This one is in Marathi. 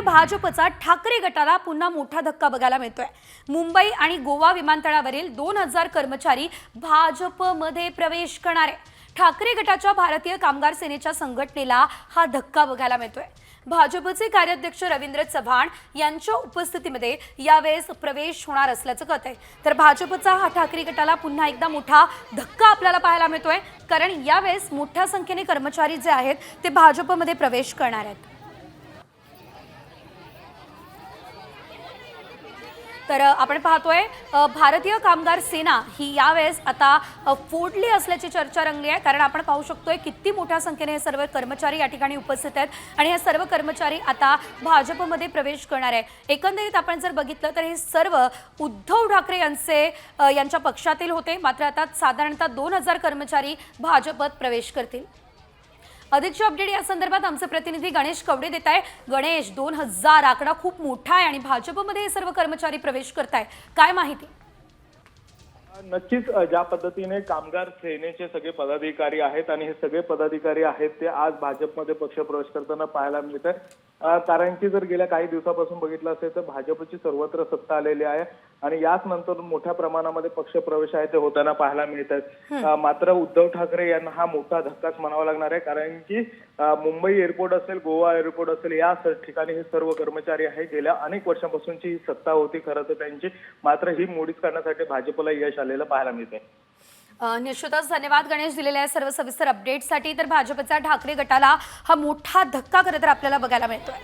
भाजपचा ठाकरे गटाला पुन्हा मोठा धक्का बघायला मिळतोय। मुंबई आणि गोवा विमानतळावरील 2000 कर्मचारी भाजपमध्ये प्रवेश करणार आहे। ठाकरे गटाच्या भारतीय कामगार सेनेच्या संघटनेला हा धक्का बघायला मिळतोय। भाजपचे कार्याध्यक्ष रवींद्र चव्हाण यांच्या उपस्थितीमध्ये यावेळेस प्रवेश होणार असल्याचं कळतंय। तर भाजपचा हा ठाकरे गटाला पुन्हा एकदा मोठा धक्का आपल्याला पाहायला मिळतोय, कारण यावेळेस मोठ्या संख्येने कर्मचारी जे आहेत ते भाजपमध्ये प्रवेश करणार आहेत। तर आपण पाहतोय भारतीय कामगार सेना ही यावेळेस आता फोडली असल्याची चर्चा रंगली आहे, कारण आपण पाहू शकतोय किती मोठ्या संख्येने हे सर्व कर्मचारी या ठिकाणी उपस्थित आहेत आणि हे सर्व कर्मचारी आता भाजपमध्ये प्रवेश करणार आहे। एकंदरीत आपण जर बघितलं तर हे सर्व उद्धव ठाकरे यांच्या पक्षातील होते, मात्र आता साधारणतः 2000 कर्मचारी भाजपत प्रवेश करतील। अधिकची अपडेट या संदर्भात आमचे प्रतिनिधी गणेश कवडे देत आहे। गणेश, 2000 आकडा खूप मोठा आहे आणि भाजपमध्ये हे सर्व कर्मचारी प्रवेश करताय, काय माहिती? नक्कीच ज्या पद्धतीने कामगार सेनेचे सगळे पदाधिकारी आहेत आणि हे सगळे पदाधिकारी आहेत ते आज भाजपमध्ये पक्षप्रवेश करताना पाहायला मिळत आहे। कारण की जर गेल्या काही दिवसापासून बघितलं असेल तर भाजपची सर्वत्र सत्ता आलेली आहे आणि याच नंतर मोठ्या प्रमाणामध्ये पक्षप्रवेश आहे ते होताना पाहायला मिळत आहेत। मात्र उद्धव ठाकरे यांना हा मोठा धक्काच म्हणावा लागणार आहे, कारण की मुंबई एअरपोर्ट असेल, गोवा एअरपोर्ट असेल, या ठिकाणी हे सर्व कर्मचारी आहे गेल्या अनेक वर्षांपासूनची ही सत्ता होती खरं तर त्यांची, मात्र ही मोडीत करण्यासाठी भाजपला यश आलेलं पाहायला मिळते। निश्चितच धन्यवाद गणेश दिलेल्या सर्व सविस्तर अपडेटसाठी। तर भाजपच्या ठाकरे गटाला हा मोठा धक्का खरं तर आपल्याला बघायला मिळतोय।